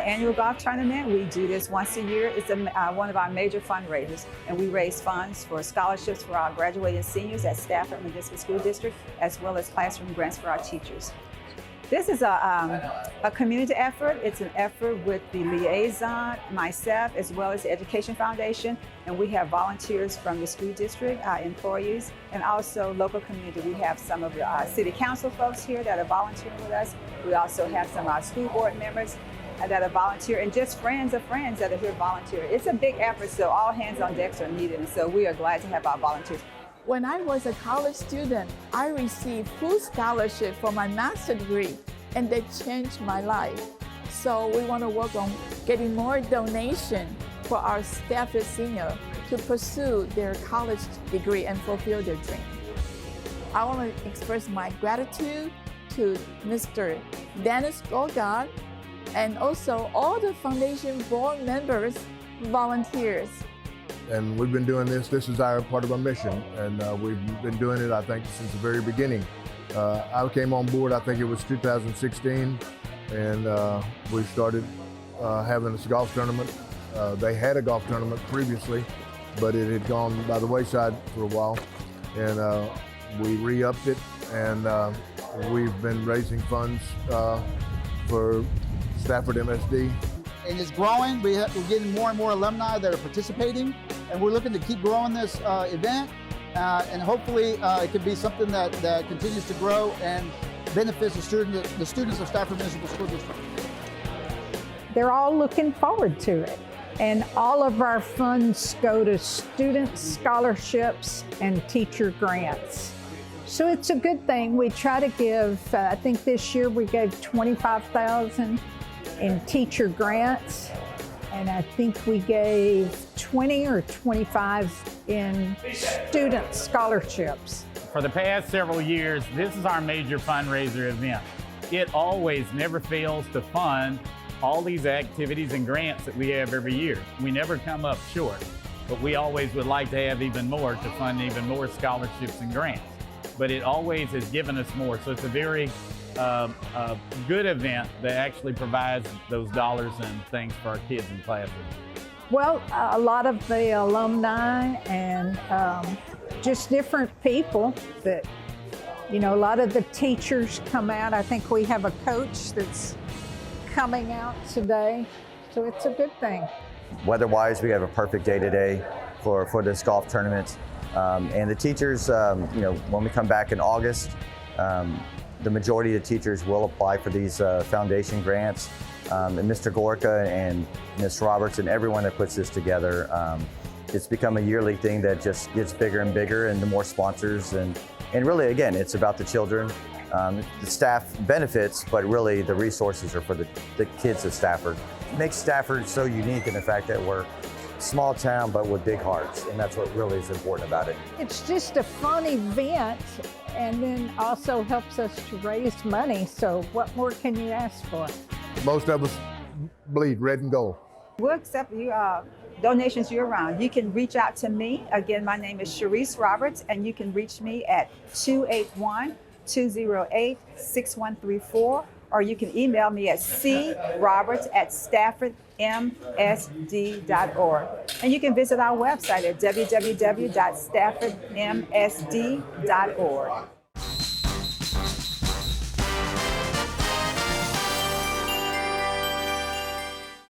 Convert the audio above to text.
annual golf tournament. We do this once a year. It's one of our major fundraisers, and we raise funds for scholarships for our graduating seniors at Stafford Municipal School District, as well as classroom grants for our teachers. This is a community effort. It's an effort with the liaison, myself, as well as the Education Foundation, and we have volunteers from the school district, employees, and also local community. We have some of the city council folks here that are volunteering with us. We also have some of our school board members that are volunteering, and just friends of friends that are here volunteering. It's a big effort, so all hands on decks are needed, and so we are glad to have our volunteers. When I was a college student, I received full scholarship for my master's degree, and they changed my life. So we want to work on getting more donation for our Stafford senior to pursue their college degree and fulfill their dream. I want to express my gratitude to Mr. Dennis Golgard and also all the foundation board members, volunteers. And we've been doing this. This is our part of our mission, and we've been doing it, I think, since the very beginning. I came on board, I think it was 2016, and we started having this golf tournament. They had a golf tournament previously, but it had gone by the wayside for a while, and we re-upped it, and we've been raising funds for Stafford MSD. And it's growing. We're getting more and more alumni that are participating, and we're looking to keep growing this event, and hopefully it can be something that continues to grow and benefits the students of Stafford Municipal School District. They're all looking forward to it, and all of our funds go to student scholarships and teacher grants. So it's a good thing. We try to give, I think this year we gave $25,000 in teacher grants, and I think we gave 20 or 25 in student scholarships. For the past several years, this is our major fundraiser event. It always never fails to fund all these activities and grants that we have every year. We never come up short, but we always would like to have even more to fund even more scholarships and grants. But it always has given us more, so it's a very a good event that actually provides those dollars and things for our kids and classes. Well, a lot of the alumni and just different people that, you know, a lot of the teachers come out. I think we have a coach that's coming out today, so it's a good thing. Weather-wise, we have a perfect day today for this golf tournament. And the teachers, you know, when we come back in August, the majority of the teachers will apply for these foundation grants. And Mr. Gorka and Ms. Roberts and everyone that puts this together, it's become a yearly thing that just gets bigger and bigger, and the more sponsors. And really, again, it's about the children. The staff benefits, but really the resources are for the kids of Stafford. It makes Stafford so unique in the fact that we're a small town, but with big hearts, and that's what really is important about it. It's just a fun event, and then also helps us to raise money, so what more can you ask for? Most of us bleed red and gold. We'll accept you donations year-round. You can reach out to me. Again, my name is Sharice Roberts, and you can reach me at 281-208-6134, or you can email me at croberts@staffordmsd.org. And you can visit our website at www.staffordmsd.org.